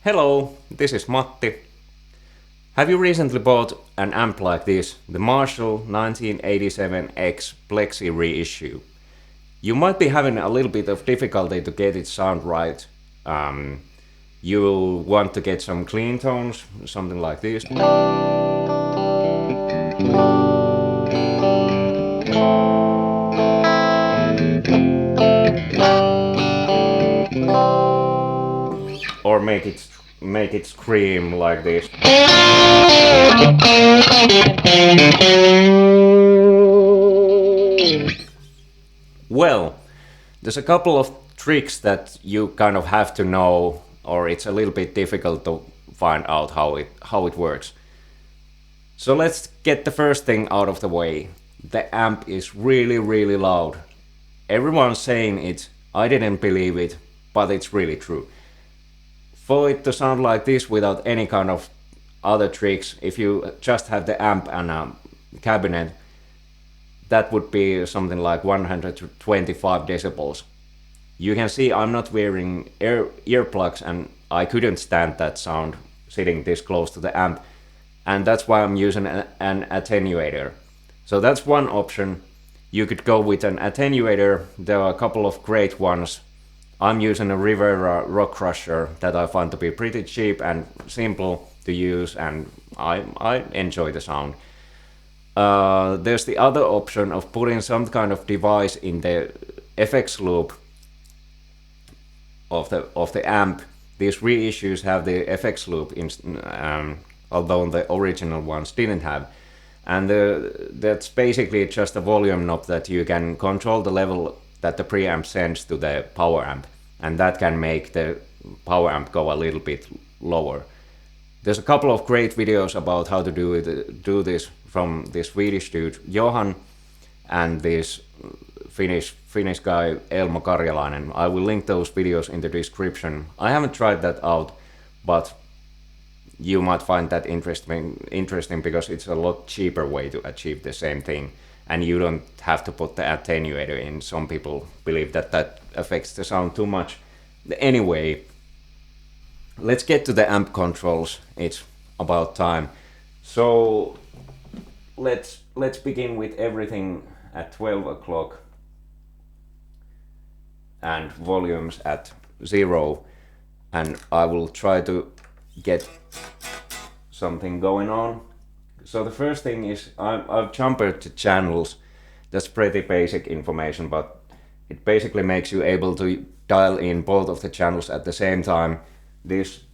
Hello, this is Matti. Have you recently bought an amp like this, the Marshall 1987X Plexi reissue? You might be having a little bit of difficulty to get it sound right. You want to get some clean tones, something like this. Or make it scream like this. Well, there's a couple of tricks that you kind of have to know, or it's a little bit difficult to find out how it works. So let's get the first thing out of the way. The amp is really loud. Everyone's saying it, I didn't believe it, but it's really true. For it to sound like this without any kind of other tricks, if you just have the amp and a cabinet, that would be something like 125 decibels. You can see I'm not wearing earplugs and I couldn't stand that sound sitting this close to the amp, and that's why I'm using an attenuator. So that's one option. You could go with an attenuator. There are a couple of great ones. I'm using a Rivera Rock Crusher that I find to be pretty cheap and simple to use, and I enjoy the sound. There's the other option of putting some kind of device in the FX loop of the amp. These reissues have the FX loop, although the original ones didn't have. And that's basically just a volume knob that you can control the level that the preamp sends to the power amp, and that can make the power amp go a little bit lower. There's a couple of great videos about how to do this from this Swedish dude Johan and this Finnish guy Elmo Karjalainen. I will link those videos in the description. I haven't tried that out, but you might find that interesting because it's a lot cheaper way to achieve the same thing, and you don't have to put the attenuator in. Some people believe that affects the sound too much. Anyway, let's get to the amp controls. It's about time. So let's begin with everything at 12 o'clock and volumes at 0, and I will try to get something going on. So the first thing is I've jumped to channels. That's pretty basic information, but it basically makes you able to dial in both of the channels at the same time. This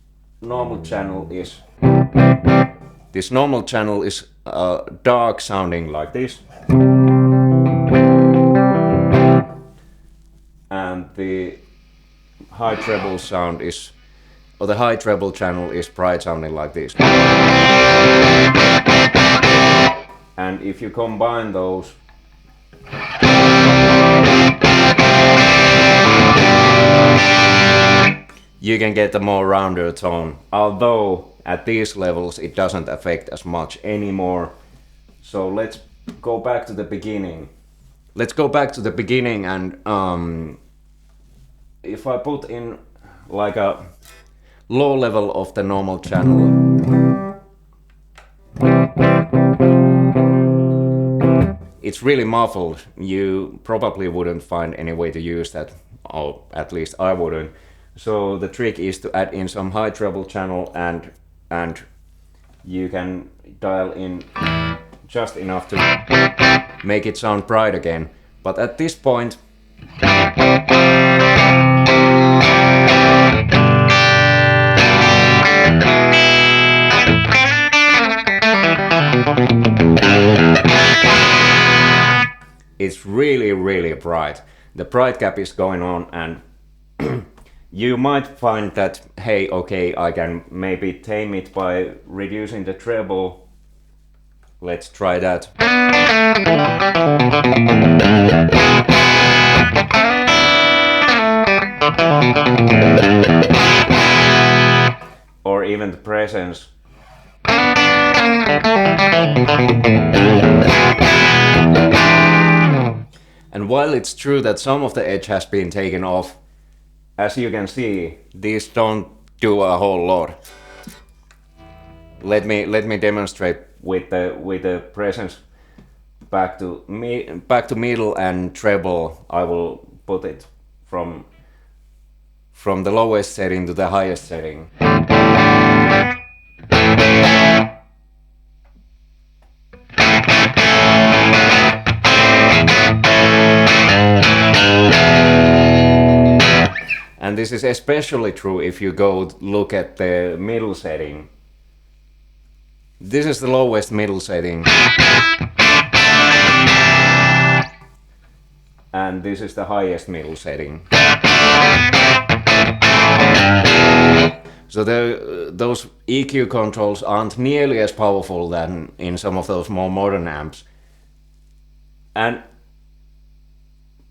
normal channel is dark sounding like this, and the high treble sound is, or the high treble channel is bright sounding like this. And if you combine those, you can get a more rounder tone, although at these levels it doesn't affect as much anymore. So let's go back to the beginning. And if I put in like a low level of the normal channel, it's really muffled. You probably wouldn't find any way to use that, or at least I wouldn't. So the trick is to add in some high treble channel, and you can dial in just enough to make it sound bright again. But at this point, it's really bright. The bright gap is going on, and you might find that, hey, okay, I can maybe tame it by reducing the treble. Let's try that. Or even the presence. And while it's true that some of the edge has been taken off, as you can see, these don't do a whole lot. Let me demonstrate with the presence back to middle and treble. I will put it from the lowest setting to the highest setting. And this is especially true if you go look at the middle setting. This is the lowest middle setting. And this is the highest middle setting. So those EQ controls aren't nearly as powerful than in some of those more modern amps. And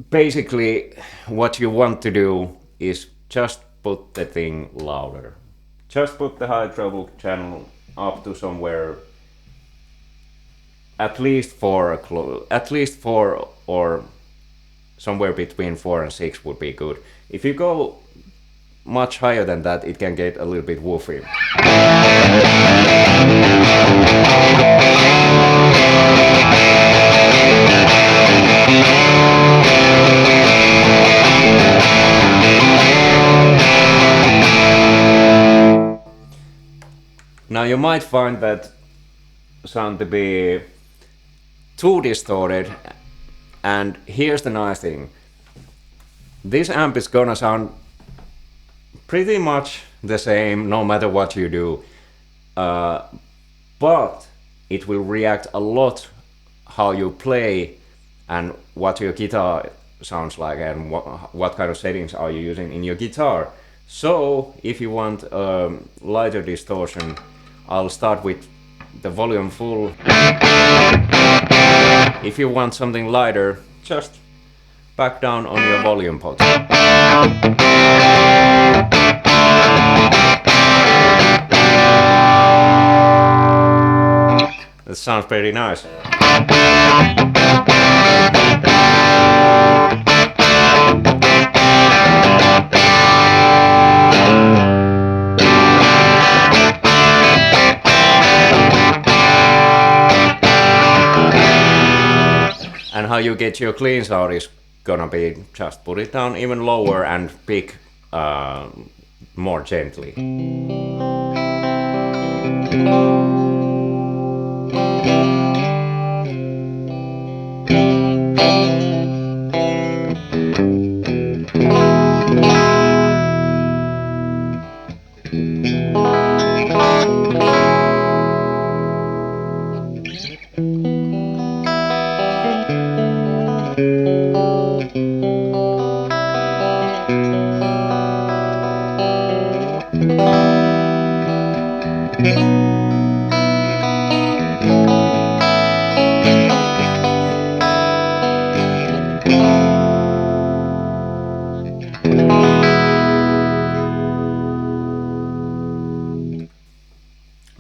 basically what you want to do is just put the thing louder. Just put the high treble channel up to somewhere at least four or somewhere between 4 and 6 would be good. If you go much higher than that, it can get a little bit woofy. Now you might find that sound to be too distorted, and here's the nice thing. This amp is gonna sound pretty much the same no matter what you do, but it will react a lot how you play and what your guitar sounds like and what kind of settings are you using in your guitar. So if you want lighter distortion, I'll start with the volume full. If you want something lighter, just back down on your volume pot. That sounds pretty nice. And how you get your clean sound is gonna be just put it down even lower and pick more gently.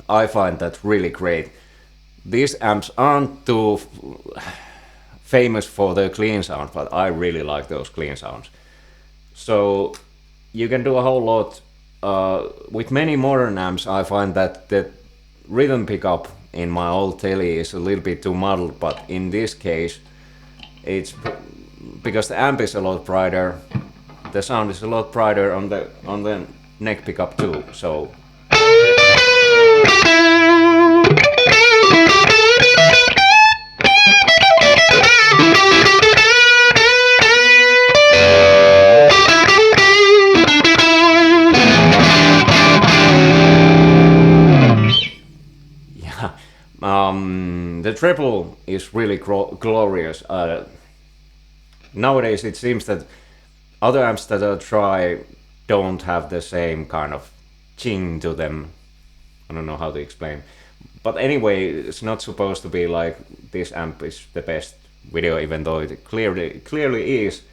I find that really great. These amps aren't too famous for their clean sound, but I really like those clean sounds. So you can do a whole lot. With many modern amps, I find that the rhythm pickup in my old telly is a little bit too muddled, but in this case, it's because the amp is a lot brighter. The sound is a lot brighter on the neck pickup too. So. The treble is really glorious. Nowadays it seems that other amps that I try don't have the same kind of ching to them. I don't know how to explain. But anyway, it's not supposed to be like this amp is the best video, even though it clearly is.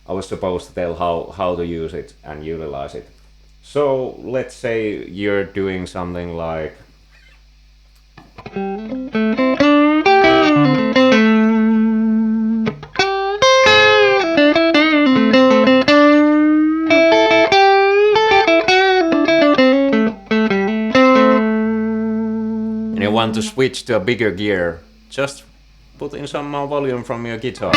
I was supposed to tell how to use it and utilize it. So let's say you're doing something like want to switch to a bigger gear, just put in some more volume from your guitar.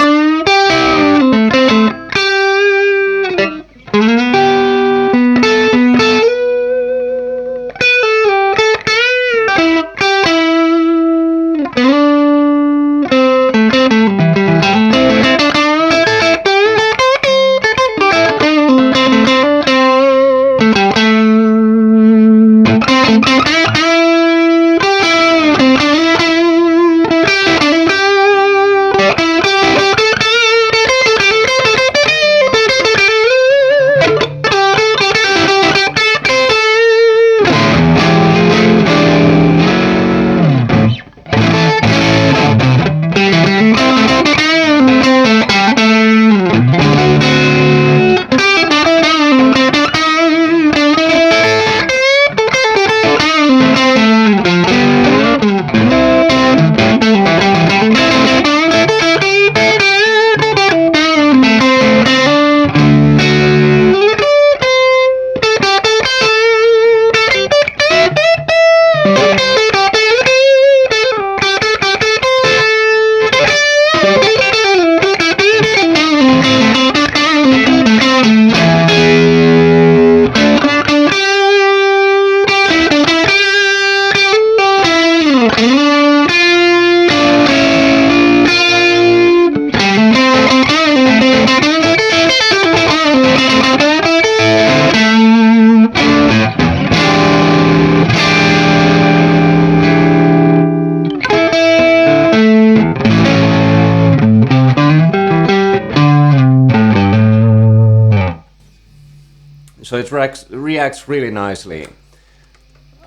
So it reacts really nicely.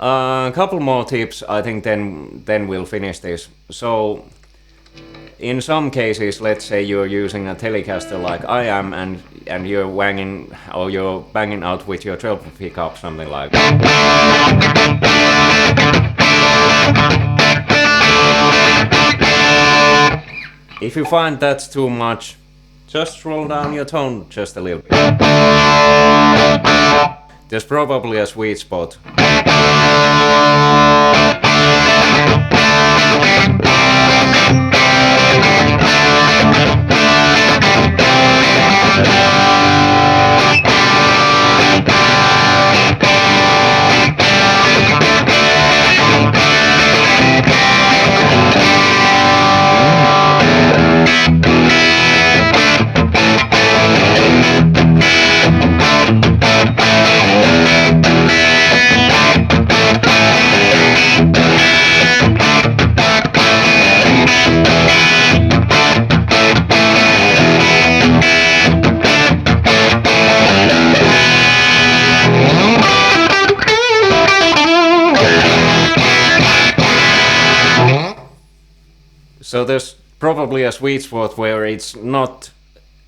A couple more tips, I think, then we'll finish this. So, in some cases, let's say you're using a Telecaster like I am, and you're wanging or you're banging out with your treble pickup, something like that. If you find that's too much, just roll down your tone just a little bit. There's probably a sweet spot. So there's probably a sweet spot where it's not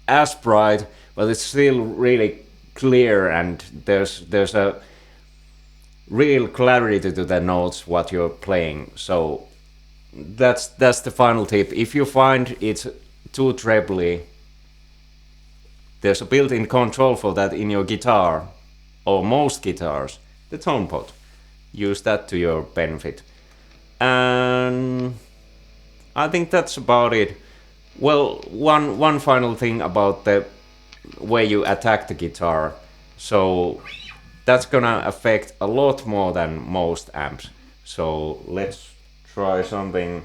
as bright, but it's still really clear, and there's a real clarity to the notes what you're playing. So that's the final tip. If you find it's too trebly, there's a built-in control for that in your guitar, or most guitars, the tone pot. Use that to your benefit. And I think that's about it. Well, one final thing about the way you attack the guitar. So that's gonna affect a lot more than most amps. So let's try something.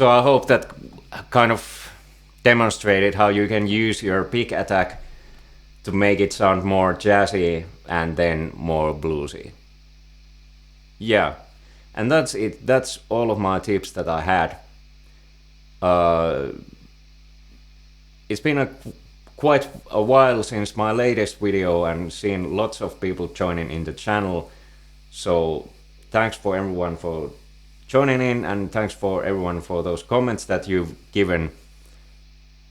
So I hope that kind of demonstrated how you can use your pick attack to make it sound more jazzy and then more bluesy. Yeah, and that's it. That's all of my tips that I had. Uh, it's been quite a while since my latest video and seen lots of people joining in the channel. So thanks for everyone for joining in, and thanks for everyone for those comments that you've given.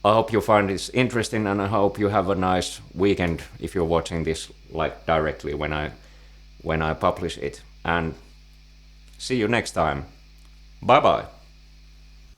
I hope you find this interesting, and I hope you have a nice weekend if you're watching this like directly when I publish it. And see you next time. Bye bye.